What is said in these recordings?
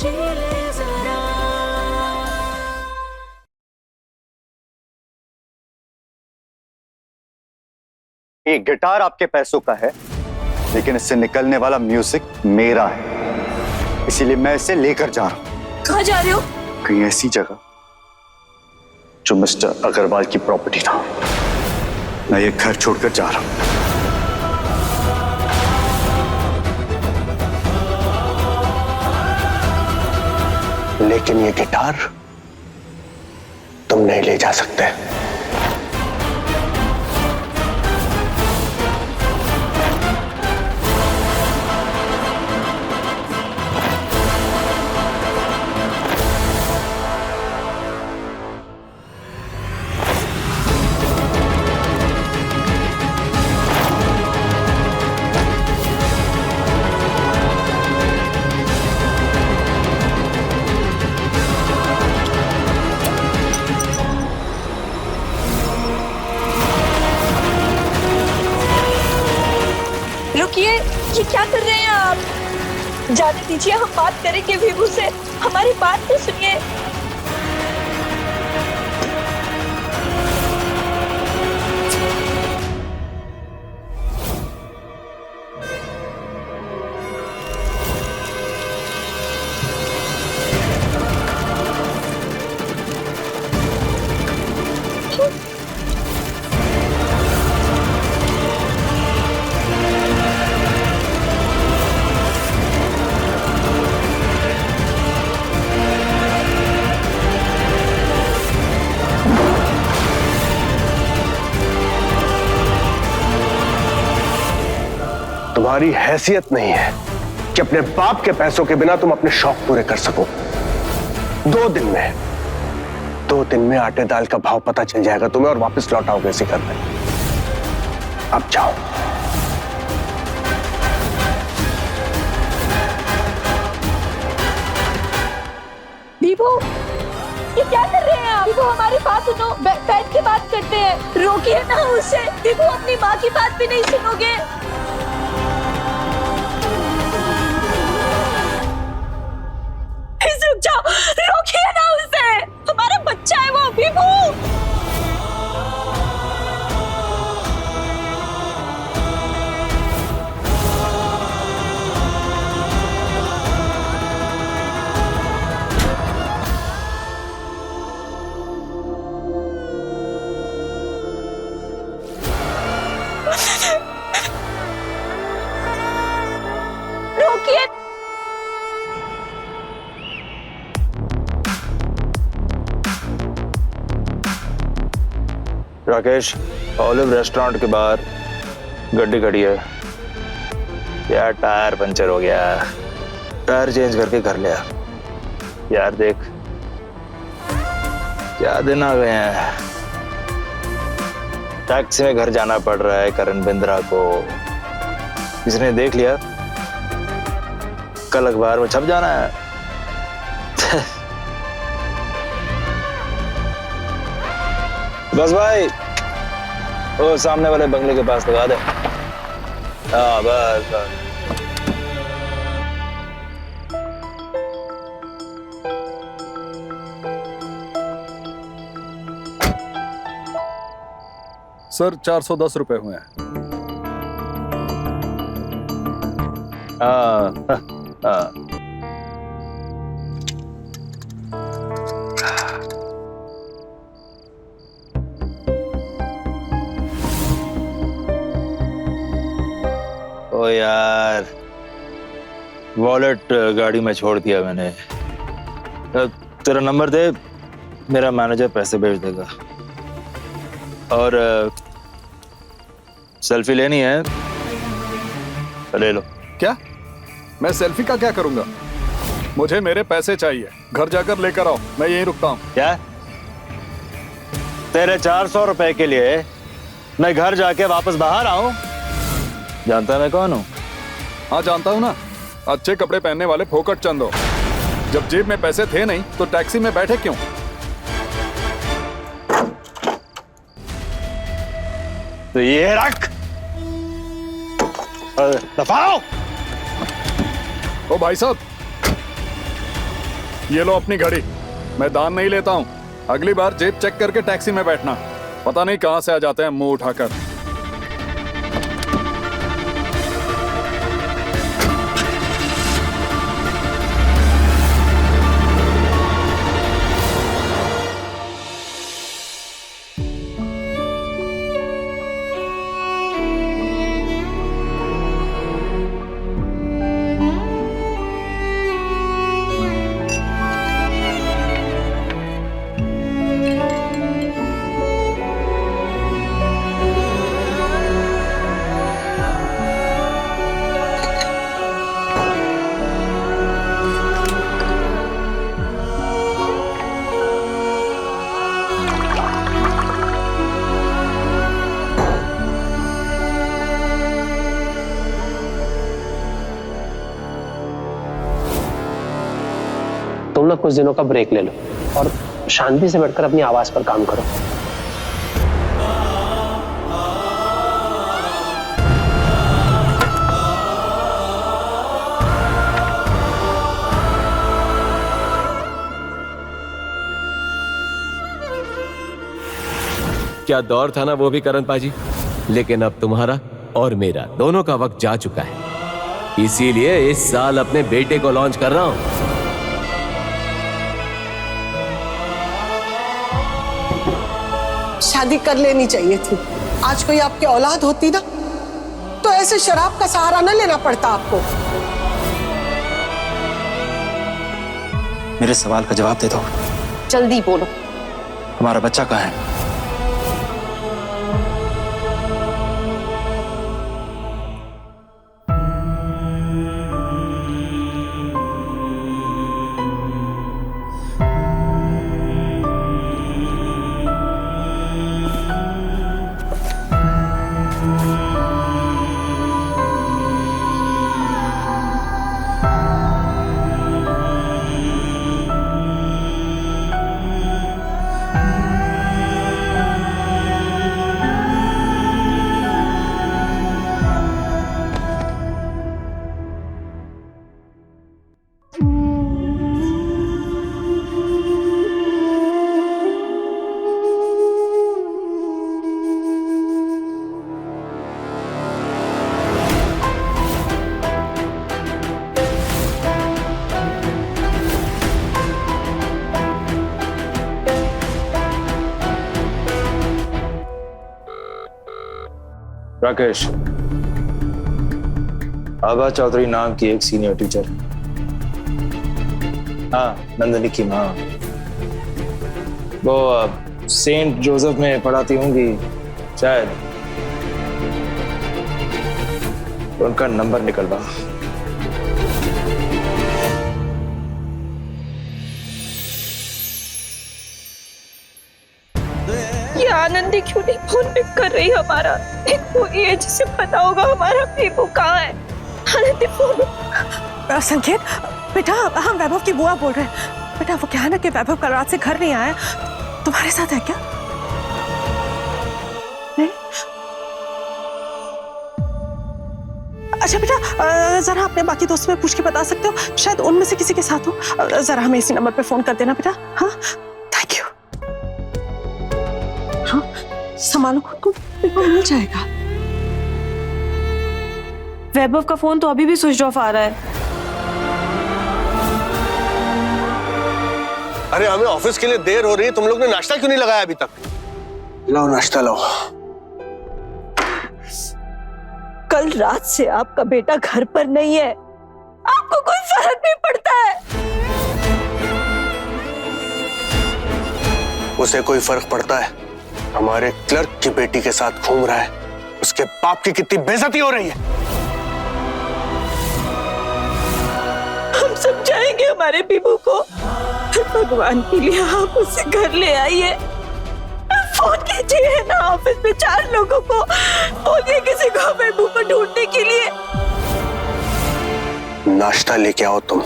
ये गिटार आपके पैसों का है, लेकिन इससे निकलने वाला म्यूजिक मेरा है, इसीलिए मैं इसे लेकर जा रहा हूं। कहाँ जा रहे हो? कहीं ऐसी जगह जो मिस्टर अग्रवाल की प्रॉपर्टी था। मैं ये घर छोड़कर जा रहा हूं। लेकिन ये गिटार तुम नहीं ले जा सकते। ये क्या कर रहे हैं आप? जाने दीजिए, हम बात करेंगे विभू से। हमारी बात तो सुनिए। तुम्हारी हैसियत नहीं है कि अपने बाप के पैसों के बिना तुम अपने शौक पूरे कर सको। 2 दिन में आटे दाल का भाव पता चल जाएगा तुम्हें और वापस लौट आओगे इसी घर में। अब जाओ। विभू, ये क्या कर रहे हैं आप? विभू, हमारी बात सुनो। बैठ के बात करते हैं। रोकिए ना उसे। विभू, अपनी माँ की बात भी नहीं सुनोगे? रुक जाओ, रोकिए ना उसे। हमारा बच्चा है वो। विभू, रोकिए। राकेश, ऑलिव रेस्टोरेंट के बाहर गड्डी खड़ी है। यार टायर पंचर हो गया, टायर चेंज करके घर ले आ। यार देख क्या दिन आ गए हैं। टैक्सी में घर जाना पड़ रहा है करण बिंद्रा को। किसने देख लिया, कल अखबार में छप जाना है। बस भाई, वो सामने वाले बंगले के पास लगा दे। हाँ बस बस। सर 410 रुपए हुए हैं। हाँ हाँ। ओ यार, वॉलेट गाड़ी में छोड़ दिया मैंने। तेरा नंबर दे, मेरा मैनेजर पैसे भेज देगा। और सेल्फी लेनी है तो ले लो। क्या? मैं सेल्फी का क्या करूंगा? मुझे मेरे पैसे चाहिए। घर जाकर लेकर आओ, मैं यहीं रुकता हूँ। क्या? तेरे 400 रुपए के लिए मैं घर जाके वापस बाहर आऊं? जानता मैं कौन हूं? हाँ जानता हूँ ना, अच्छे कपड़े पहनने वाले फोकट चंद हो। जब जेब में पैसे थे नहीं तो टैक्सी में बैठे क्यों? तो ये रख, दफाओ। ओ भाई साहब, ये लो अपनी घड़ी। मैं दान नहीं लेता हूँ। अगली बार जेब चेक करके टैक्सी में बैठना। पता नहीं कहाँ से आ जाते हैं मुंह उठाकर। तुम लोग कुछ दिनों का ब्रेक ले लो और शांति से बैठकर अपनी आवाज पर काम करो। क्या दौर था ना वो भी करण पाजी, लेकिन अब तुम्हारा और मेरा दोनों का वक्त जा चुका है। इसीलिए इस साल अपने बेटे को लॉन्च कर रहा हूं। शादी कर लेनी चाहिए थी। आज कोई आपकी औलाद होती ना तो ऐसे शराब का सहारा न लेना पड़ता आपको। मेरे सवाल का जवाब दे दो। जल्दी बोलो। हमारा बच्चा कहाँ है? राकेश, आभा चौधरी नाम की एक सीनियर टीचर। हाँ, नंदनी की माँ। वो सेंट जोसेफ में पढ़ाती होंगी शायद। उनका नंबर निकलवा। ये आनंदी क्यों नहीं फोन पिक कर रही हमारा? कोई है जिसे पता होगा हमारा पीपू कहाँ है? आनंदी फोन। संकेत बेटा, हम वैभव की बुआ बोल रहे हैं। बेटा वो क्या है ना कि वैभव कल रात से घर नहीं आया, तुम्हारे साथ है क्या? नहीं? अच्छा बेटा, जरा अपने बाकी दोस्तों में पूछ के बता सकते हो, शायद उनमें से किसी के साथ हो। जरा हमें इसी नंबर पे फोन कर देना बेटा। हाँ, थैंक यू। हाँ, संभालो खुद को, मिल जाएगा। वैभव का फोन तो अभी भी स्विच ऑफ आ रहा है। अरे हमें ऑफिस के लिए देर हो रही है, तुम लोग ने नाश्ता क्यों नहीं लगाया अभी तक? लाओ नाश्ता लाओ। कल रात से आपका बेटा घर पर नहीं है, आपको कोई फर्क नहीं पड़ता है? उसे कोई फर्क पड़ता है? हमारे क्लर्क की बेटी के साथ घूम रहा है, उसके बाप की कितनी बेइज्जती हो रही है। हम समझाएंगे हमारे पीपू को। भगवान के लिए आप उसे घर ले आइए। फोन कीजिए ना ऑफिस में 4 लोगों को, बोलिए किसी को पीपू को ढूंढने के लिए। नाश्ता लेके आओ तुम।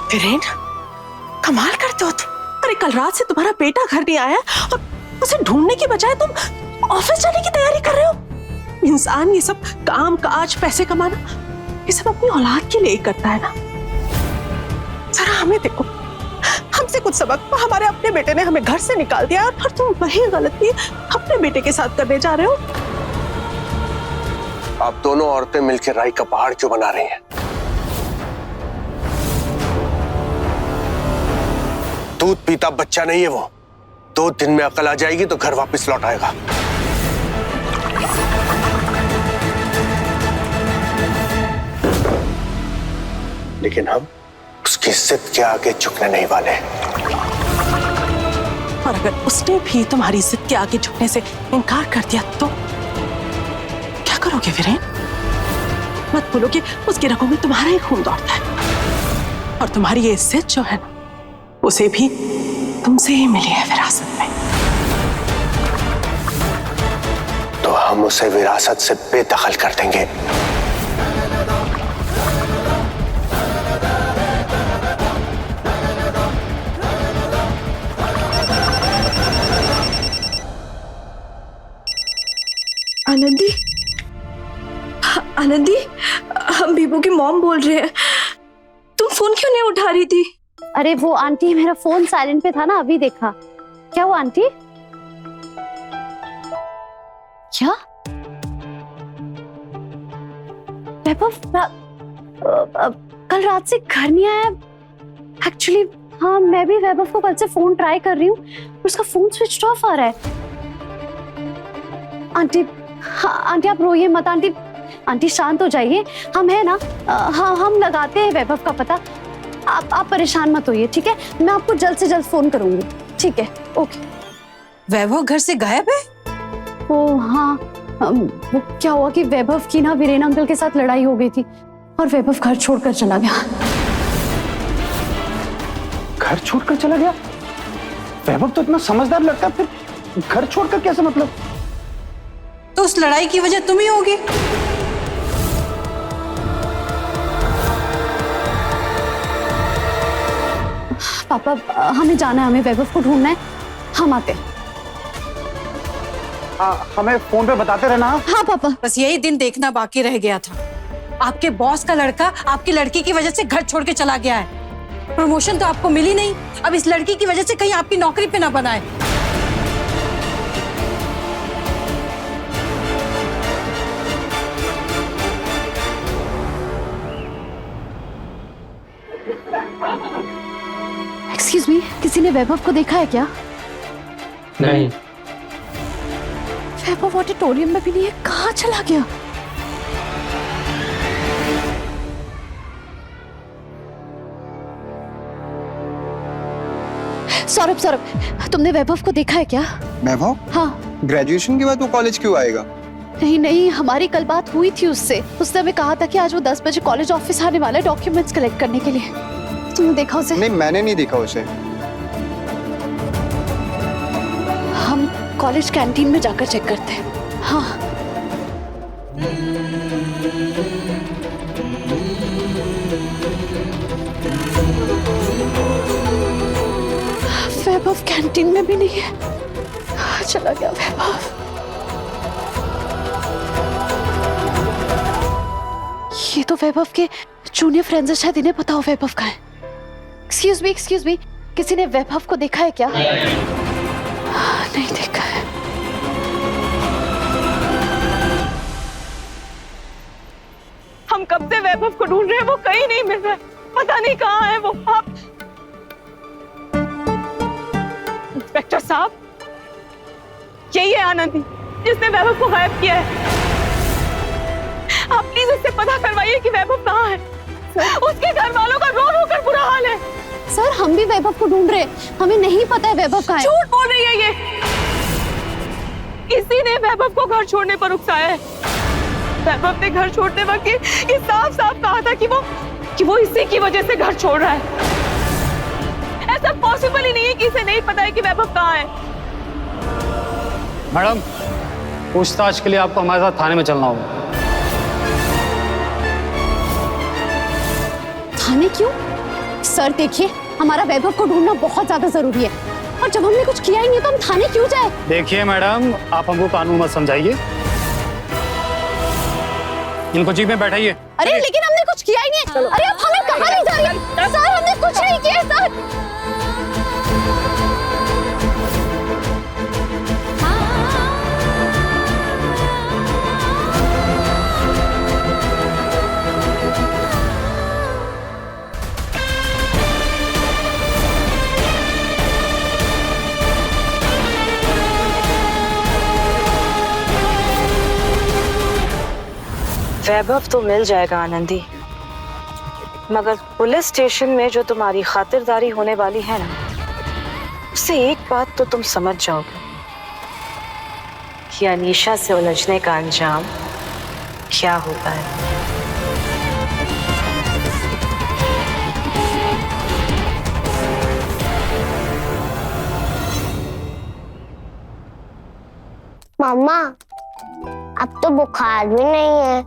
वीरेन, कमाल करते हो तुम। अरे कल रात से तुम्हारा बेटा घर नहीं आया और उसे ढूंढने की बजाय तुम ऑफिस जाने की तैयारी कर रहे हो। इंसान ये सब काम काज पैसे कमाना ये सब अपनी औलाद के लिए ही करता है ना। जरा हमें देखो, हमसे कुछ सबक हमारे अपने बेटे ने हमें घर से निकाल दिया और तुम वही गलती अपने बेटे के साथ करने जा रहे हो। आप दोनों औरतें मिलकर राई का पहाड़ क्यों बना रही हैं? दूध पीता बच्चा नहीं है वो। 2 दिन में अकल आ जाएगी तो घर वापस लौट आएगा। लेकिन हम उसकी जिद के आगे झुकने नहीं वाले। और अगर उसने भी तुम्हारी जिद के आगे झुकने से इनकार कर दिया तो क्या करोगे वीरेन? मत बोलो कि उसकी रगों में तुम्हारा ही खून दौड़ता है और तुम्हारी ये इज्जत जो है ना, उसे भी तुमसे ही मिली है विरासत में। तो हम उसे विरासत से बेदखल कर देंगे। आनंदी, आनंदी, हम बीबू की मॉम बोल रहे हैं। तुम फोन क्यों नहीं उठा रही थी? अरे वो आंटी, मेरा फोन साइलेंट पे था ना, अभी देखा। क्या हुआ आंटी? क्या वैभव कल रात से घर नहीं आया? एक्चुअली हाँ, मैं भी वैभव को कल से फोन ट्राई कर रही हूँ, उसका फोन स्विच ऑफ आ रहा है। आंटी, हाँ आंटी आप रोइए मत। आंटी, आंटी शांत हो जाइए। हम है ना, हाँ हम लगाते हैं वैभव का पता। आप परेशान मत होइए, ठीक है? मैं आपको जल्द से जल्द फोन करूंगी, ठीक है? ओके। वैभव घर से गायब है? ओ हाँ, वो क्या हुआ कि वैभव की ना वीरेन अंकल के साथ लड़ाई हो गई थी और वैभव घर छोड़कर चला गया। घर छोड़कर चला गया? वैभव तो इतना समझदार लड़का, फिर घर छोड़कर कैसे? मतलब तो उस लड़ाई की वजह तुम ही होगी। पापा हमें जाना है, हमें वैभव को ढूंढना है, हम आते हैं। हमें फोन पे बताते रहना। हाँ पापा। बस यही दिन देखना बाकी रह गया था। आपके बॉस का लड़का आपकी लड़की की वजह से घर छोड़ के चला गया है। प्रमोशन तो आपको मिली नहीं, अब इस लड़की की वजह से कहीं आपकी नौकरी पे ना बनाए। एक्सक्यूज मी, किसी ने वैभव को देखा है क्या? नहीं। वैभव ऑडिटोरियम में भी नहीं है, कहाँ चला गया? सौरभ, सौरभ तुमने वैभव को देखा है क्या? वैभव? हाँ। ग्रेजुएशन के बाद वो कॉलेज क्यों आएगा? नहीं नहीं, हमारी कल बात हुई थी उससे। उसने हमें कहा था कि आज वो 10 बजे कॉलेज ऑफिस आने वाला है डॉक्यूमेंट्स कलेक्ट करने के लिए। तुमने देखा उसे? नहीं, मैंने नहीं देखा उसे। हम कॉलेज कैंटीन में जाकर चेक करते हैं। हाँ। वैभव कैंटीन में भी नहीं है, चला गया वैभव। ये तो वैभव के जूनियर फ्रेंड्स है, शायद इन्हें पता हो वैभव कहाँ है। एक्सक्यूज मी, किसी ने वैभव को देखा है क्या? नहीं देखा है। हम कब से वैभव को ढूंढ रहे हैं, वो कहीं नहीं मिल रहा है। पता नहीं कहाँ है वो। आप इंस्पेक्टर साहब, यही है आनंदी जिसने वैभव को गायब किया है। आप प्लीज उससे पता करवाइए कि वैभव कहाँ है। उसके घर वालों का रो रो कर बुरा हाल है। सर हम भी वैभव को ढूंढ रहे हैं, हमें नहीं पता है वैभव कहाँ है। झूठ बोल रही है ये। किसी ने वैभव को घर छोड़ने पर उकसाया है। वैभव ने घर छोड़ते वक्त ये साफ साफ कहा था कि वो इसी की वजह से घर छोड़ रहा है। ऐसा पॉसिबल ही नहीं है कि इसे नहीं पता है कि वैभव कहाँ है। मैडम, पूछताछ के लिए आपको हमारे साथ थाने में चलना होगा। थाने क्यों? सर देखिए, हमारा वैभव को ढूंढना बहुत ज्यादा जरूरी है और जब हमने कुछ किया ही नहीं तो हम थाने क्यों जाए? देखिए मैडम, आप हमको कानून मत समझाइए। इनको जीप में बैठाइए। अरे लेकिन हमने कुछ किया ही नहीं। अरे आप हमें कहाँ ले जा रही हैं? सर हमने कुछ नहीं किया सर। वैभव तो मिल जाएगा आनंदी, मगर पुलिस स्टेशन में जो तुम्हारी खातिरदारी होने वाली है ना, उससे एक बात तो तुम समझ जाओगे कि अनीशा से उलझने का अंजाम क्या होता है। मम्मा, अब तो बुखार भी नहीं है।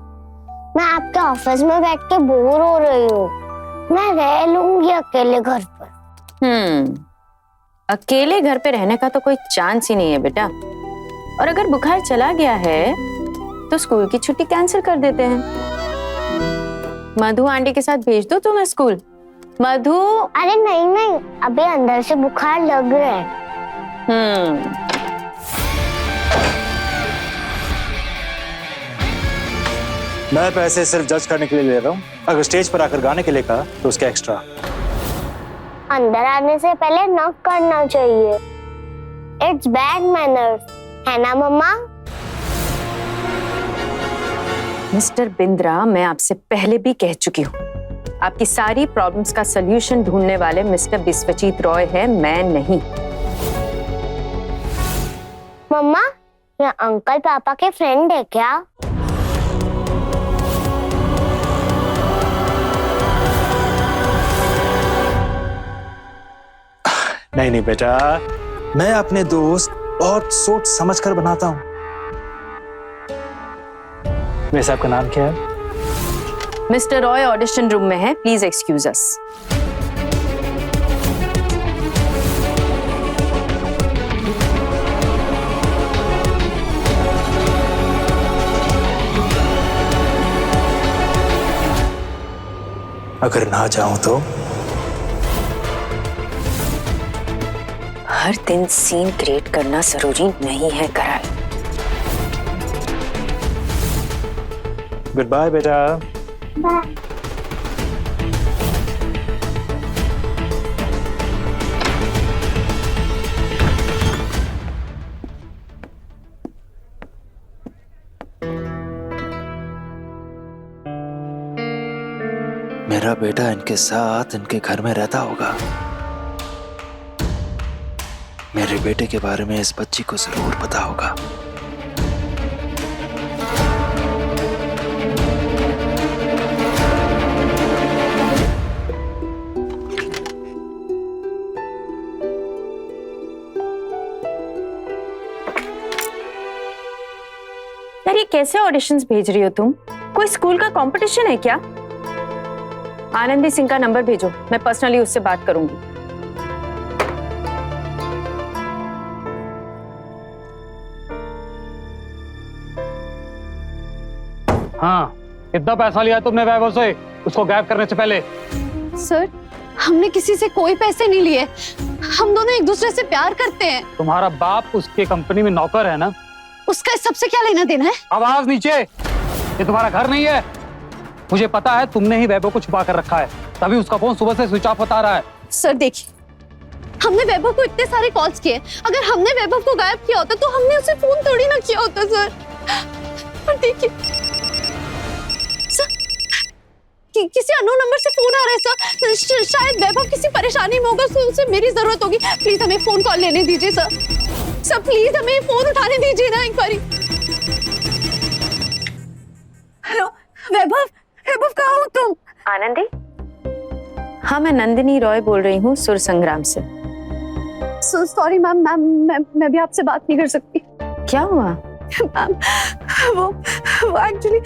मैं आपके ऑफिस में बैठ के बोर हो रही हूँ। मैं रह लूंगी अकेले घर पर। अकेले घर पे रहने का तो कोई चांस ही नहीं है बेटा। और अगर बुखार चला गया है तो स्कूल की छुट्टी कैंसिल कर देते हैं। मधु आंटी के साथ भेज दो तुम्हें स्कूल। मधु। अरे नहीं नहीं, अभी अंदर से बुखार लग रहा है। मैं पैसे सिर्फ जज करने के लिए ले रहा हूँ। अगर स्टेज पर आकर गाने के लिए कहा तो उसका एक्स्ट्रा। अंदर आने से पहले नॉक करना चाहिए। इट्स बैड मैनर्स, है ना मम्मा? मिस्टर बिंद्रा, मैं आपसे पहले भी कह चुकी हूँ, आपकी सारी प्रॉब्लम्स का सलूशन ढूंढने वाले मिस्टर विश्वजीत रॉय है, मैं नहीं। मम्मा, ये अंकल पापा के फ्रेंड है क्या? नहीं नहीं बेटा, मैं अपने दोस्त बहुत सोच समझ कर बनाता हूँ। वैसे आपका नाम क्या है? मिस्टर रॉय ऑडिशन रूम में है, प्लीज एक्सक्यूज अस। अगर ना जाऊं तो? हर दिन सीन क्रिएट करना जरूरी नहीं है कराल। गुड बाय बेटा। बाय। मेरा बेटा इनके साथ इनके घर में रहता होगा। मेरे बेटे के बारे में इस बच्ची को जरूर पता होगा। यार ये कैसे ऑडिशंस भेज रही हो तुम? कोई स्कूल का कंपटीशन है क्या? आनंदी सिंह का नंबर भेजो, मैं पर्सनली उससे बात करूंगी। हाँ, कितना पैसा लिया तुमने वैभव से उसको गायब करने से पहले? सर, हमने किसी से कोई पैसे नहीं लिए। हम दोनों एक दूसरे से प्यार करते हैं। तुम्हारा बाप उसके कंपनी में नौकर है ना? उसका इस सबसे क्या लेना देना है? आवाज नीचे। ये तुम्हारा घर नहीं है। मुझे पता है तुमने ही वैभव को छुपा कर रखा है, तभी उसका फोन सुबह से स्विच ऑफ बता रहा है। सर देखिए, हमने वैभव को इतने सारे कॉल्स किए। अगर हमने वैभव को गायब किया होता तो हमने उसे फोन थोड़ी ना किया होता सर। और देखिए सर, किसी अननोन नंबर से फोन आ रहा है सर। शायद वैभव किसी परेशानी में होगा, उसे मेरी जरूरत होगी। प्लीज हमें फोन कॉल लेने दीजिए सर। सर प्लीज हमें फोन उठाने दीजिए ना एक बारी। हेलो वैभव, वैभव कहाँ हो तुम? आनंदी? हाँ, मैं नंदिनी रॉय बोल रही हूँ सुर संग्राम से। सॉरी मैम, मैं भी आपसे बात नहीं कर सकती। क्या हुआ? मैम वो एक्चुअली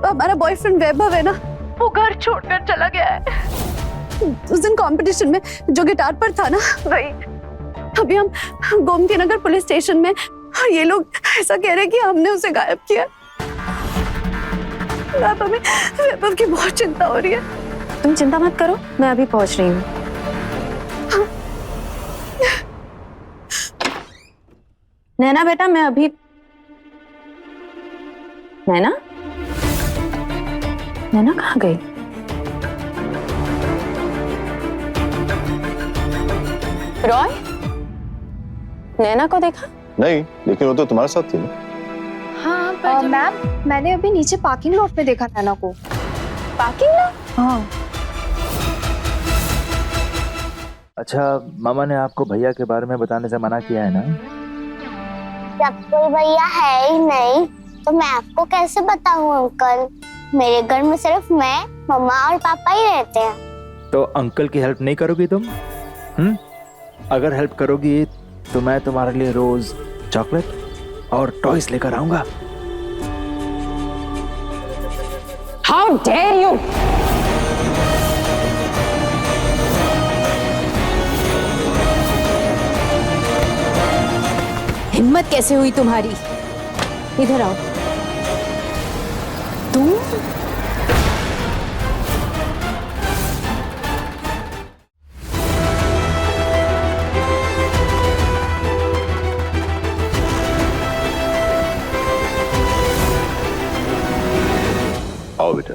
हमारा बॉयफ्रेंड वैभव है ना, वो घर छोड़कर चला गया है। उस दिन कंपटीशन में जो गिटार पर था ना, वही। अभी हम गोमती नगर पुलिस स्टेशन में, और ये लोग ऐसा कह रहे हैं कि हमने उसे गायब किया। वैभव की बहुत चिंता हो रही है। तुम चिंता मत करो, मैं अभी पहुंच रही हूँ। नैना बेटा, मैं अभी। नैना, नैना कहाँ गई? रॉय, नैना को देखा? नहीं, लेकिन वो तो तुम्हारे साथ थी ना। हाँ मैम, मैंने अभी नीचे पार्किंग लॉट में देखा नैना को। Parking lot? हाँ। अच्छा, मामा ने आपको भैया के बारे में बताने से मना किया है ना? जब कोई भैया है ही नहीं तो मैं आपको कैसे बताऊं अंकल? मेरे घर में सिर्फ मैं, मम्मा और पापा ही रहते हैं। तो अंकल की हेल्प नहीं करोगी तुम? अगर हेल्प करोगी तो मैं तुम्हारे लिए रोज चॉकलेट और टॉयज लेकर आऊंगा। How dare you! हिम्मत कैसे हुई तुम्हारी? इधर आओ। तुम आओ बेटा।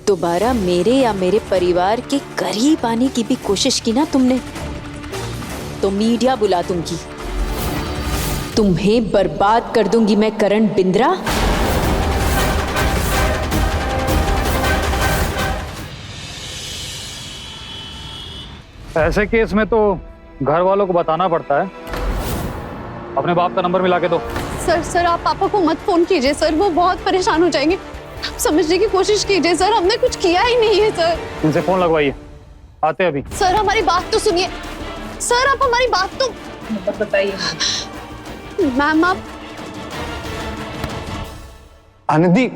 दोबारा मेरे या मेरे परिवार के करीब आने की भी कोशिश की ना तुमने, तो मीडिया बुला दूंगी। तुम्हें बर्बाद कर दूंगी मैं, करण बिंद्रा। ऐसे केस में तो घर वालों को बताना पड़ता है। अपने बाप का नंबर मिला के दो। सर आप पापा को मत फोन कीजिए सर, वो बहुत परेशान हो जाएंगे। आप समझने की कोशिश कीजिए सर, हमने कुछ किया ही नहीं है सर। इनसे फोन लगवाइए, आते अभी। सर हमारी बात तो सुनिए सर, आप हमारी बात तो बताइए। मैम आप आनंदी,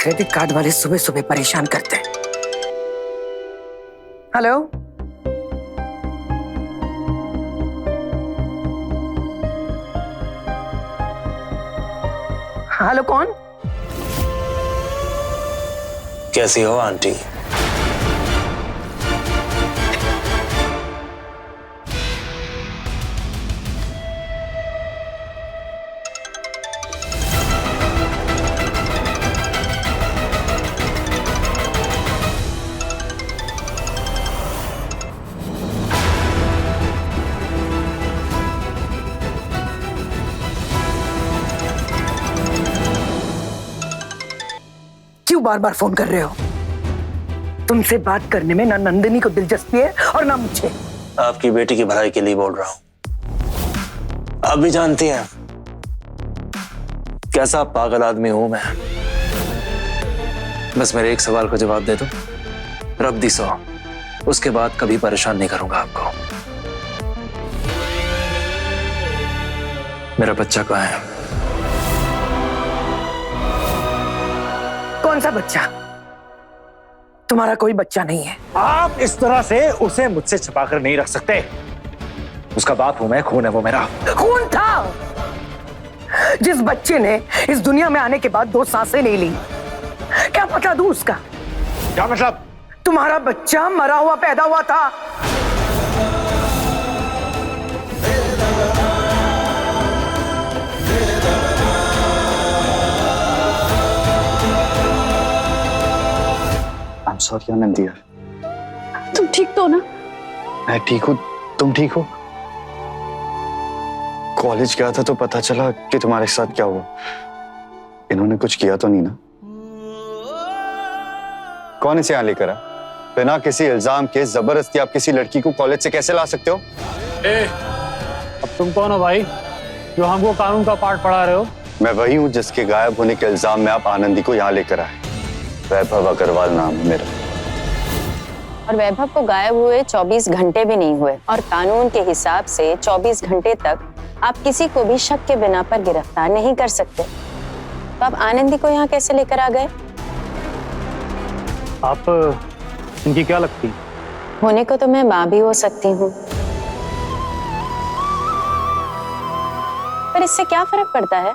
क्रेडिट कार्ड वाले सुबह सुबह परेशान करते हैं। हेलो, हेलो कौन? कैसी हो आंटी? क्यों बार बार फोन कर रहे हो? तुमसे बात करने में ना नंदिनी को दिलचस्पी है और ना मुझे। आपकी बेटी की भलाई के लिए बोल रहा हूं। आप भी जानती हैं कैसा पागल आदमी हूं मैं। बस मेरे एक सवाल का जवाब दे दो, रब दी सौ, उसके बाद कभी परेशान नहीं करूंगा आपको। मेरा बच्चा कहाँ है? कौन सा बच्चा? तुम्हारा कोई बच्चा नहीं है। आप इस तरह से उसे मुझसे छिपाकर नहीं रख सकते। उसका बाप हूं मैं, खून है वो मेरा। खून था जिस बच्चे ने इस दुनिया में आने के बाद 2 सांसें नहीं ली। क्या पता दूं उसका? क्या मतलब? तुम्हारा बच्चा मरा हुआ पैदा हुआ था। I'm sorry Anandi. तुम ठीक तो ना? मैं ठीक हूँ, तुम ठीक हो? कॉलेज गया था तो पता चला कि तुम्हारे साथ क्या हुआ। इन्होंने कुछ किया तो नहीं ना? कौन इसे यहाँ लेकर आया? बिना किसी इल्जाम के जबरदस्ती आप किसी लड़की को कॉलेज से कैसे ला सकते हो? अब तुम कौन हो भाई जो हमको कानून का पाठ पढ़ा रहे हो? मैं वही हूँ जिसके गायब होने के इल्जाम में आप आनंदी को यहाँ लेकर आए। वैभव अग्रवाल नाम है मेरा। और वैभव को गायब हुए 24 घंटे भी नहीं हुए और कानून के हिसाब से 24 घंटे तक आप किसी को भी शक के बिना पर गिरफ्तार नहीं कर सकते। तो आप आनंदी को यहाँ कैसे लेकर आ गए? आप इनकी क्या लगती? होने को तो मैं माँ भी हो सकती हूँ, पर इससे क्या फर्क पड़ता है?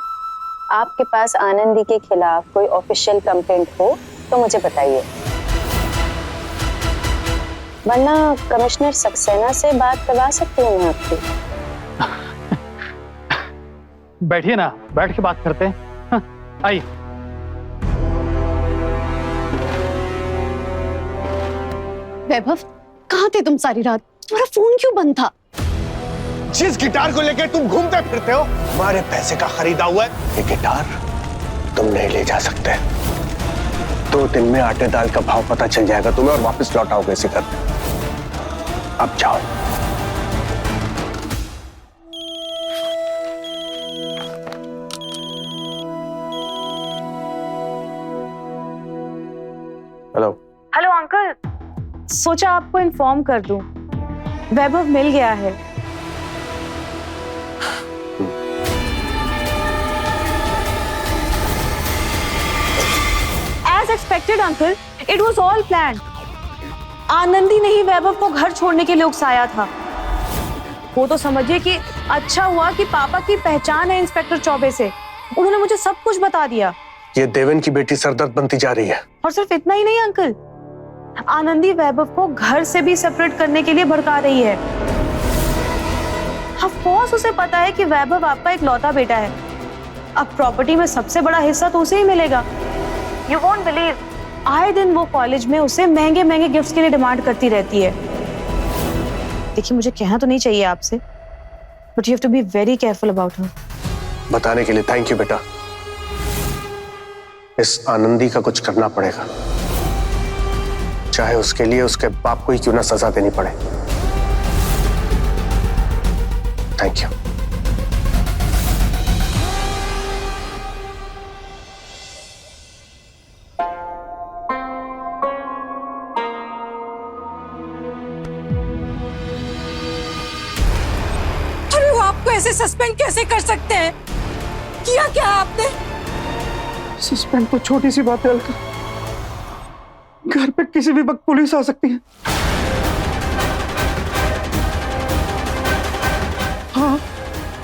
आपके पास आनंदी के खिलाफ कोई ऑफिशियल कंप्लेंट हो तो मुझे बताइए, वरना कमिश्नर सक्सेना से बात करवा सकती हूँ मैं आपकी। बैठिए ना, बैठ के बात करते हैं। हाँ, आइए। वैभव, कहाँ थे तुम सारी रात? तुम्हारा फोन क्यों बंद था? जिस गिटार को लेकर तुम घूमते फिरते हो, हमारे पैसे का खरीदा हुआ है। ये गिटार तुम नहीं ले जा सकते। 2 दिन में आटे दाल का भाव पता चल जाएगा तुम्हें और वापस लौट आओगे इसी घर में। अब जाओ। हेलो। हेलो अंकल, सोचा आपको इन्फॉर्म कर दूं, वैभव मिल गया है। As expected, uncle, it was all planned. Anandi ने ही वैभव को घर छोड़ने के लिए उकसाया था। वो तो समझिए कि अच्छा हुआ कि पापा की पहचान है इंस्पेक्टर चौबे से। उन्होंने मुझे सब कुछ बता दिया। ये देवन की बेटी सरदर्द बनती जा रही है। और सिर्फ इतना ही नहीं अंकल, आनंदी वैभव को घर से भी सेपरेट करने के लिए भड़का रही है। ऑफ कोर्स उसे पता है कि वैभव आपका एक लौता बेटा है। अब प्रॉपर्टी में सबसे बड़ा हिस्सा तो उसे ही मिलेगा। यू वोंट बिलीव, आए दिन वो कॉलेज में उसे महंगे महंगे गिफ्ट्स के लिए डिमांड करती रहती है। देखिए, मुझे कहना तो नहीं चाहिए आपसे, but you have to be very careful about her. बताने के लिए थैंक यू बेटा। इस आनंदी का कुछ करना पड़ेगा, चाहे उसके लिए उसके बाप को ही क्यों ना सजा देनी पड़े। Thank you. अरे वो आपको ऐसे सस्पेंड कैसे कर सकते हैं? किया क्या आपने? सस्पेंड तो छोटी सी बात है अलका, घर पे किसी भी वक्त पुलिस आ सकती है। हाँ,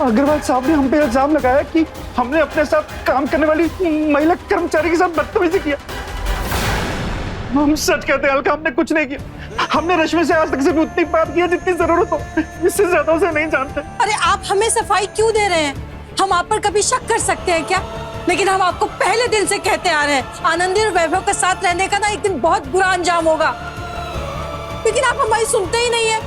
अग्रवाल साहब ने हम पे इल्जाम लगाया कि हमने अपने साथ काम करने वाली महिला कर्मचारी के साथ बदतमीजी किया। हम सच कहते हैं अलका, हमने कुछ नहीं किया। हमने रश्मि से आज तक सिर्फ उतनी बात की है जितनी जरूरत हो, इससे ज्यादा उसे नहीं जानते। अरे आप हमें सफाई क्यों दे रहे हैं? हम आप पर कभी शक कर सकते हैं क्या? लेकिन हम आपको पहले दिन से कहते आ रहे हैं, आनंदी और वैभव के साथ रहने का ना एक दिन बहुत बुरा अंजाम होगा, लेकिन आप हमारी सुनते ही नहीं है।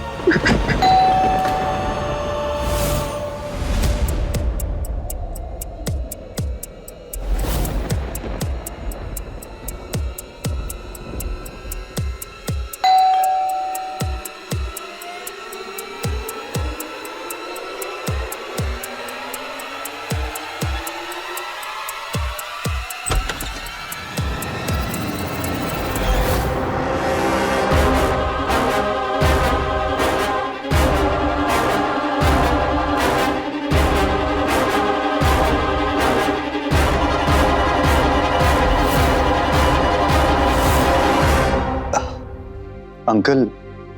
अंकल,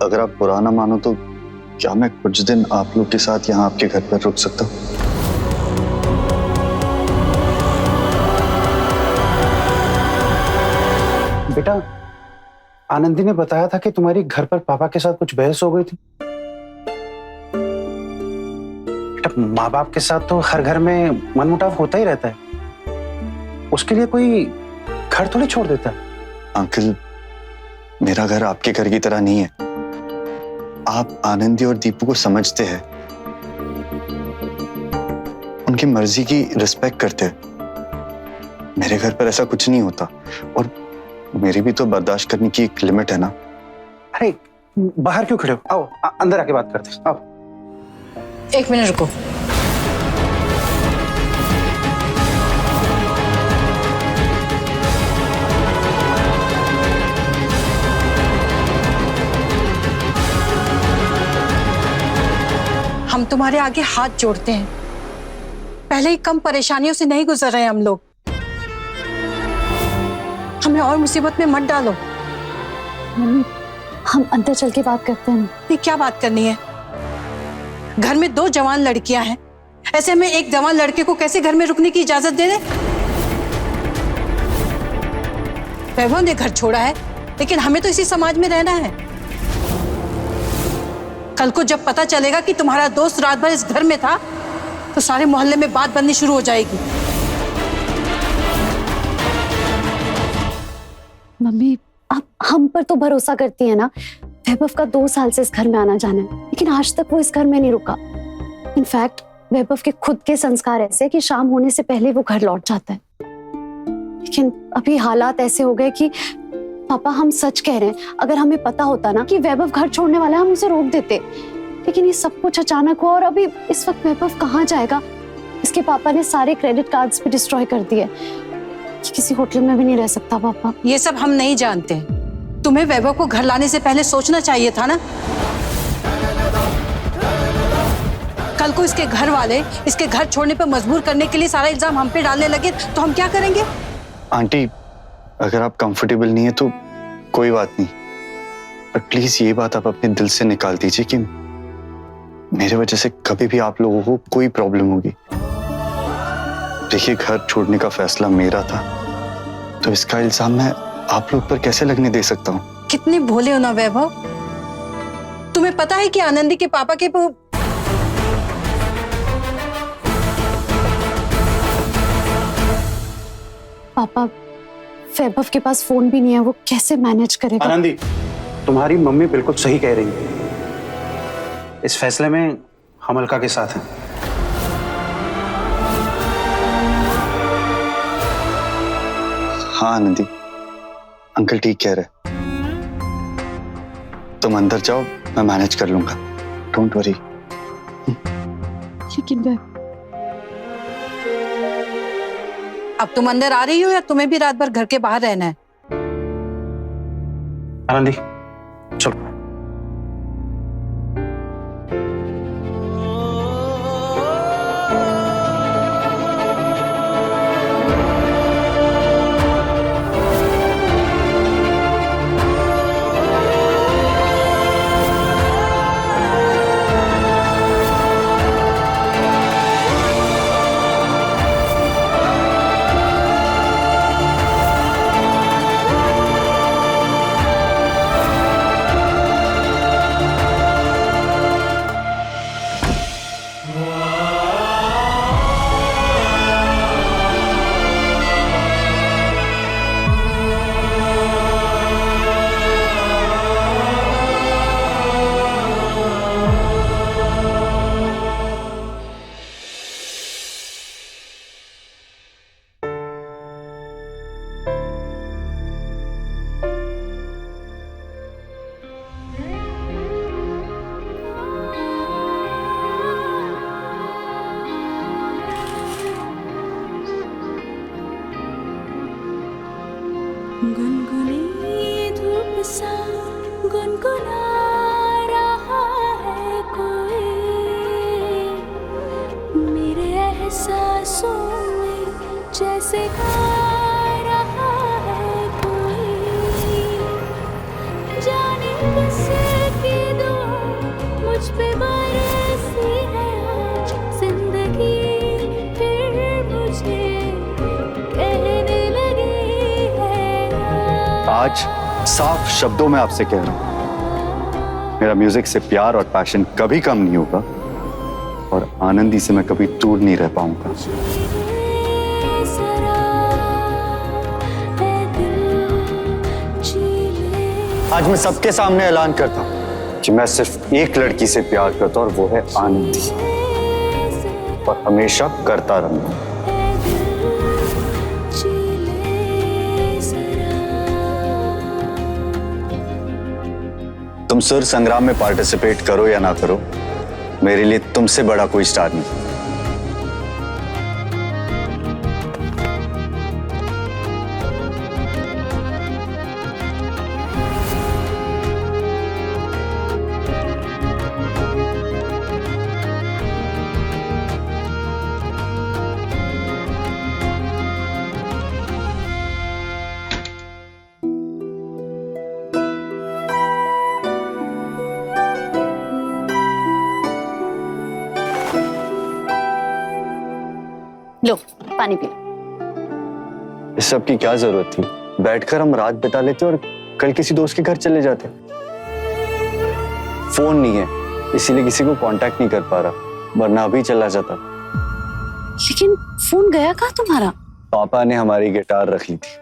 अगर आप बुरा ना मानो तो क्या मैं कुछ दिन आप लोग के साथ यहाँ आपके घर पर रुक सकता हूँ? बेटा, आनंदी ने बताया था कि तुम्हारी घर पर पापा के साथ कुछ बहस हो गई थी। बेटा, माँ बाप के साथ तो हर घर में मनमुटाव होता ही रहता है, उसके लिए कोई घर थोड़ी छोड़ देता है। अंकल, मेरा घर आपके घर की तरह नहीं है। आप आनंदी और दीपू को समझते हैं, उनकी मर्जी की रिस्पेक्ट करते हैं। मेरे घर पर ऐसा कुछ नहीं होता, और मेरी भी तो बर्दाश्त करने की एक लिमिट है ना। अरे बाहर क्यों खड़े हो? आओ अंदर आके बात करते हैं। आओ। एक मिनट रुको। हम तुम्हारे आगे हाथ जोड़ते हैं, पहले ही कम परेशानियों से नहीं गुजर रहे हम लोग, हमें और मुसीबत में मत डालो। मम्मी, हम अंदर चल के बात करते हैं। ये क्या बात करनी है? घर में 2 जवान लड़कियां हैं, ऐसे में एक जवान लड़के को कैसे घर में रुकने की इजाजत दे दे? वैभव ने घर छोड़ा है, लेकिन हमें तो इसी समाज में रहना है। कल को जब पता चलेगा कि तुम्हारा दोस्त रात भर इस घर में था, तो सारे मोहल्ले में बात बननी शुरू हो जाएगी। मम्मी, आप हम पर तो भरोसा करती है ना। वैभव का 2 साल से इस घर में आना जाना है, लेकिन आज तक वो इस घर में नहीं रुका। इनफैक्ट वैभव के खुद के संस्कार ऐसे कि शाम होने से पहले वो घर लौट जाता है। लेकिन अभी हालात ऐसे हो गए कि पापा, हम सच कह रहे हैं, अगर हमें पता होता ना कि वैभव घर छोड़ने वाला है, हम उसे रोक देते। लेकिन ये सब कुछ अचानक हुआ और अभी इस वक्त वैभव कहाँ जाएगा? इसके पापा ने सारे क्रेडिट कार्ड्स भी डिस्ट्रॉय कर दिए। किसी होटल में भी नहीं रह सकता पापा। ये सब हम नहीं जानते, तुम्हें वैभव को घर लाने से पहले सोचना चाहिए था ना। कल को इसके घर वाले इसके घर छोड़ने पर मजबूर करने के लिए सारा इल्जाम हम पे डालने लगे तो हम क्या करेंगे? आंटी, अगर आप कंफर्टेबल नहीं है तो कोई बात नहीं, पर प्लीज ये बात आप अपने दिल से निकाल दीजिए कि मेरे वजह से कभी भी आप लोगों को कोई प्रॉब्लम होगी। देखिए, घर छोड़ने का फैसला मेरा था, तो इसका इल्जाम मैं आप लोग पर कैसे लगने दे सकता हूँ? कितने भोले हो ना वैभव। तुम्हें पता है कि आनंदी के पापा के पापा, वैभव के पास फोन भी नहीं है, वो कैसे मैनेज करेगा? आनंदी, तुम्हारी मम्मी बिल्कुल सही कह रही है। इस फैसले में हम अलका के साथ हैं। हाँ आनंदी, अंकल ठीक कह रहे। तुम अंदर जाओ, मैं मैनेज कर लूंगा, डोंट वरी। लेकिन अब तुम अंदर आ रही हो या तुम्हें भी रात भर घर के बाहर रहना है? आनंदी, चलो। गुनगुनी धूप सा गुनगुना रहा है कोई मेरे एहसासों में, जैसे गा रहा है कोई। जाने किसकी दुआ मुझ पे बरसी है आज, जिंदगी फिर मुझे कहने लगी आज साफ शब्दों में आपसे कह रहा हूं, मेरा म्यूजिक से प्यार और पैशन कभी कम नहीं होगा और आनंदी से मैं कभी दूर नहीं रह पाऊंगा। आज मैं सबके सामने ऐलान करता हूं कि मैं सिर्फ एक लड़की से प्यार करता हूं और वो है आनंदी, और हमेशा करता रहूंगा। तुम सुर संग्राम में पार्टिसिपेट करो या ना करो, मेरे लिए तुमसे बड़ा कोई स्टार नहीं। लो पानी पी लो। इस सब की क्या जरूरत थी? बैठकर हम रात बिता लेते और कल किसी दोस्त के घर चले जाते। फोन नहीं है, इसीलिए किसी को कांटेक्ट नहीं कर पा रहा, वरना अभी चला जाता। लेकिन फोन गया कहाँ तुम्हारा? पापा ने हमारी गिटार रख ली थी,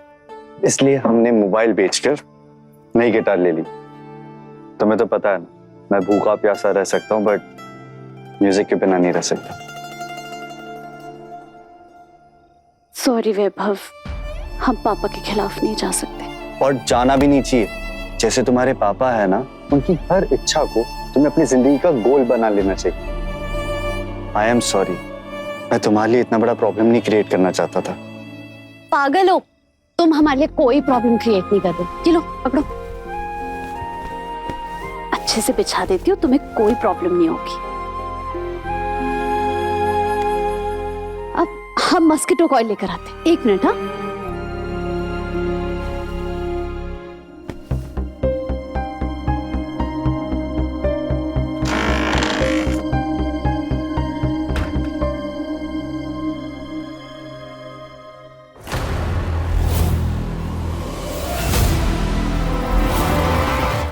इसलिए हमने मोबाइल बेचकर नई गिटार ले ली। तुम्हें तो पता है ना, मैं भूखा प्यासा रह सकता हूँ बट म्यूजिक के बिना नहीं रह सकता। सॉरी वैभव, हम पापा के खिलाफ नहीं जा सकते। और जाना भी नहीं चाहिए। जैसे तुम्हारे पापा है ना, उनकी हर इच्छा को तुम्हें अपनी जिंदगी का गोल बना लेना चाहिए। आई एम सॉरी, मैं तुम्हारे लिए इतना बड़ा प्रॉब्लम नहीं क्रिएट करना चाहता था। पागल हो तुम, हमारे लिए कोई प्रॉब्लम क्रिएट नहीं कर रहे। ये लो पकड़ो, अच्छे से बिछा देती हूँ, तुम्हें कोई प्रॉब्लम नहीं होगी। अब हम मस्किटो कॉइल लेकर आते हैं। 1 मिनट। हाँ,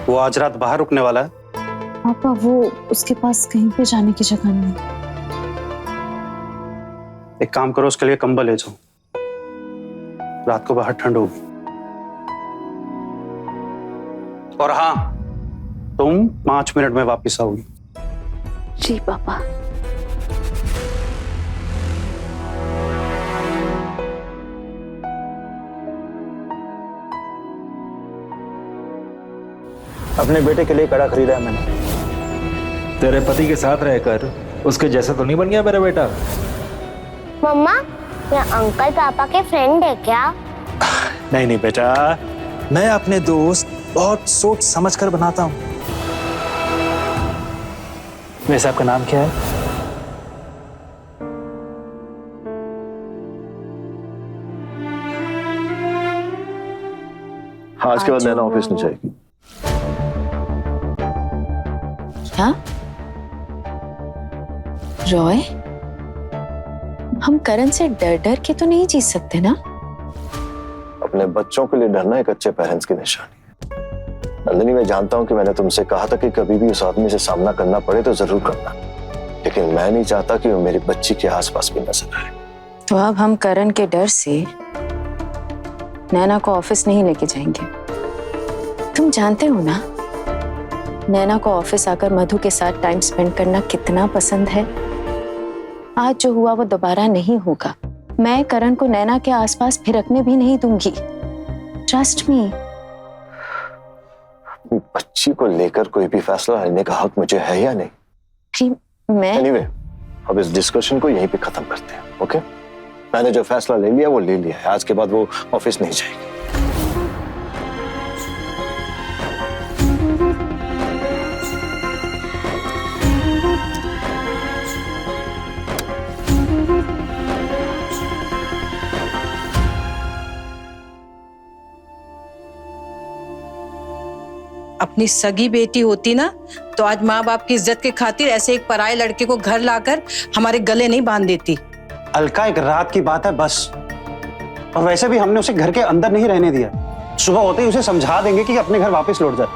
वो आज रात बाहर रुकने वाला है। पापा वो उसके पास कहीं पे जाने की जगह नहीं। एक काम करो, उसके लिए कंबल ले जाओ, रात को बाहर ठंड होगी। और हाँ, तुम 5 मिनट में वापस आओगी। जी पापा। अपने बेटे के लिए कड़ा खरीदा है मैंने। तेरे पति के साथ रहकर उसके जैसा तो नहीं बन गया मेरा बेटा? मम्मा, ये अंकल पापा के फ्रेंड है क्या? नहीं नहीं बेटा, मैं अपने दोस्त बहुत सोच समझ कर बनाता हूँ। वैसे आपका नाम क्या है? आज के बाद नैना ऑफिस नहीं जाएगी। क्या? रॉय, हम करण से डर डर के तो नहीं जी सकते ना? अपने बच्चों के लिए डरना एक अच्छे पेरेंट्स की निशानी है। नंदिनी, मैं जानता हूं कि मैंने तुमसे कहा था कि कभी भी उस आदमी से सामना करना पड़े तो जरूर करना, लेकिन मैं नहीं चाहता कि वो मेरी बच्ची के आसपास भी नजर आए। तो अब हम करण के डर से नैना को ऑफिस नहीं लेके जाएंगे। तुम जानते हो ना, नैना को ऑफिस आकर मधु के साथ टाइम स्पेंड करना कितना पसंद है। आज जो हुआ वो दोबारा नहीं होगा। मैं करण को नैना के आसपास फिरकने भी नहीं दूंगी। Trust me. बच्ची को लेकर कोई भी फैसला लेने का हक मुझे है या नहीं? मैं एनीवे, अब इस डिस्कशन को यहीं पे खत्म करते हैं, ओके? मैंने जो फैसला ले लिया वो ले लिया है। आज के बाद वो ऑफिस नहीं जाएगी। अपनी सगी बेटी होती ना तो आज माँ बाप की इज्जत के खातिर ऐसे एक पराये लड़के को घर लाकर हमारे गले नहीं बांध देती। अलका, एक रात की बात है बस, और वैसे भी हमने उसे घर के अंदर नहीं रहने दिया। सुबह होते ही उसे समझा देंगे कि अपने घर वापस लौट जाए।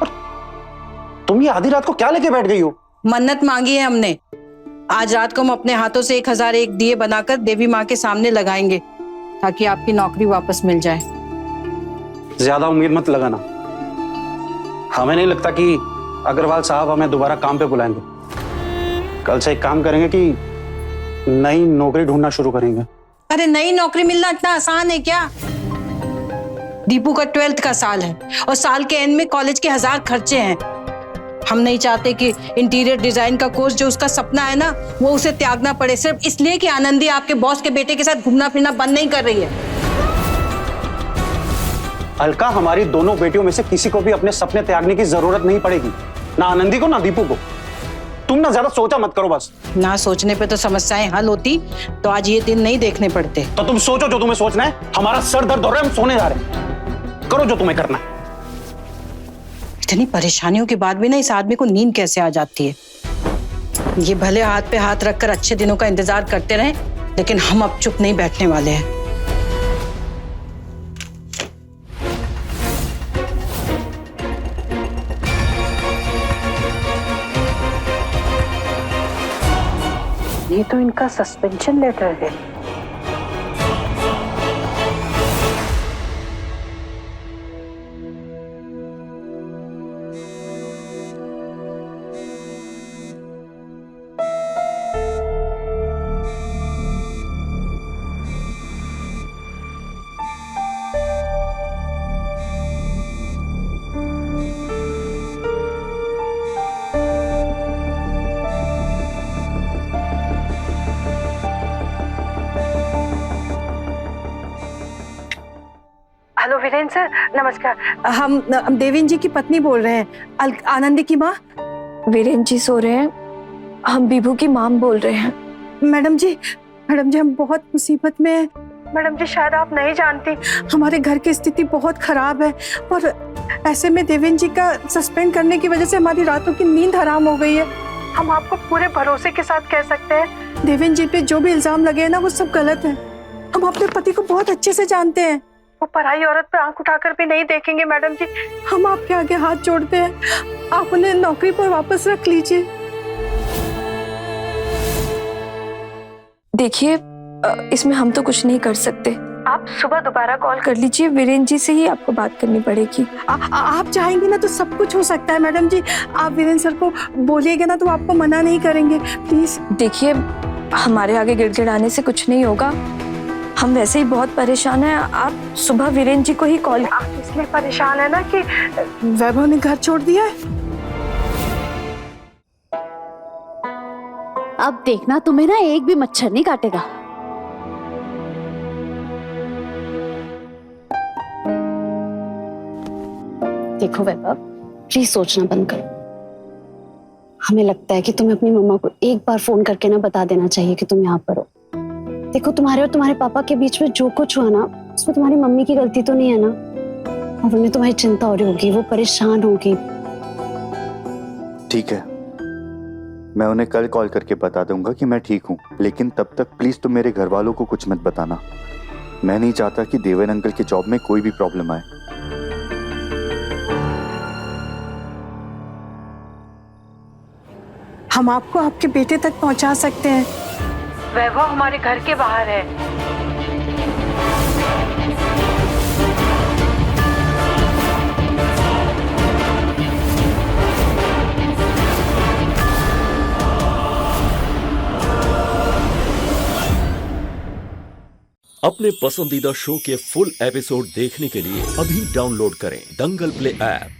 और तुम ये आधी रात को क्या लेके बैठ गई हो? मन्नत मांगी है हमने। आज रात को हम अपने हाथों से 1001 दिए बनाकर देवी माँ के सामने लगाएंगे ताकि आपकी नौकरी वापस मिल जाए। ज्यादा उम्मीद मत लगाना। हमें नहीं लगता कि अग्रवाल साहब हमें दोबारा काम पे बुलाएंगे। कल से एक काम करेंगे कि नई नौकरी ढूंढना शुरू करेंगे। अरे नई नौकरी मिलना इतना आसान है क्या? दीपू का 12th का साल है और साल के एंड में कॉलेज के 1000 खर्चे हैं। हम नहीं चाहते कि इंटीरियर डिजाइन का कोर्स जो उसका सपना है ना, वो उसे त्यागना पड़े सिर्फ इसलिए कि आनंदी आपके बॉस के बेटे के साथ घूमना फिरना बंद नहीं कर रही है। अलका, हमारी दोनों बेटियों में से किसी को भी अपने सपने त्यागने की जरूरत नहीं पड़ेगी, ना आनंदी को ना दीपू को। तुम ना ज्यादा सोचा मत करो बस। ना सोचने पे तो समस्याएं हल होती तो आज ये दिन नहीं देखने पड़ते। तो तुम सोचो जो तुम्हें सोचना है, हमारा सर दर्द हो रहा है, हम सोने जा रहे हैं। करो जो तुम्हें करना है। इतनी परेशानियों के बाद भी ना इस आदमी को नींद कैसे आ जाती है। ये भले हाथ पे हाथ रखकर अच्छे दिनों का इंतजार करते रहे, लेकिन हम अब चुप नहीं बैठने वाले हैं। ये तो इनका सस्पेंशन लेटर है। हेलो वीरेंद्र सर, नमस्कार। हम देवेंद्र जी की पत्नी बोल रहे हैं, आनंदी की माँ। वीरेंद्र जी सो रहे हैं, हम विभू की माम बोल रहे हैं। मैडम जी हम बहुत मुसीबत में हैं। मैडम जी, शायद आप नहीं जानती, हमारे घर की स्थिति बहुत खराब है और ऐसे में देवेंद्र जी का सस्पेंड करने की वजह से हमारी रातों की नींद हराम हो गई है। हम आपको पूरे भरोसे के साथ कह सकते हैं, देवेंद्र जी पे जो भी इल्जाम लगे हैं ना, वो सब गलत है। हम अपने पति को बहुत अच्छे से जानते हैं, वो पराई औरत पे आंख उठाकर भी नहीं देखेंगे। मैडम जी, हम आपके आगे हाथ जोड़ते हैं, आप उन्हें नौकरी पर वापस रख लीजिए। देखिए, इसमें हम तो कुछ नहीं कर सकते। आप सुबह दोबारा कॉल कर लीजिए, वीरेंद्र जी से ही आपको बात करनी पड़ेगी। आप चाहेंगी ना तो सब कुछ हो सकता है मैडम जी। आप वीरेंद्र सर को बोलिएगा ना तो आपको मना नहीं करेंगे, प्लीज। देखिए, हमारे आगे गिड़गिड़ाने से कुछ नहीं होगा, हम वैसे ही बहुत परेशान हैं। आप सुबह वीरेंद्र जी को ही कॉल। आप इसलिए परेशान है ना कि वैभव ने घर छोड़ दिया है। अब देखना, तुम्हें ना एक भी मच्छर नहीं काटेगा। देखो वैभव, प्लीज सोचना बंद करो। हमें लगता है कि तुम्हें अपनी मम्मा को एक बार फोन करके ना बता देना चाहिए कि तुम यहाँ पर हो। देखो, तुम्हारे और तुम्हारे पापा के बीच में जो कुछ हुआ ना, उसमें तुम्हारी मम्मी की गलती तो नहीं है ना। और उन्हें तुम्हारी चिंता हो रही होगी, वो परेशान होगी। ठीक है, मैं उन्हें कल कॉल करके बता दूंगा कि मैं ठीक हूँ, लेकिन तब तक प्लीज तुम मेरे घर वालों को कुछ मत बताना। मैं नहीं चाहता कि देवेन अंकल के जॉब में कोई भी प्रॉब्लम आए। हम आपको आपके बेटे तक पहुंचा सकते हैं। वैभव हमारे घर के बाहर है। अपने पसंदीदा शो के फुल एपिसोड देखने के लिए अभी डाउनलोड करें दंगल प्ले ऐप।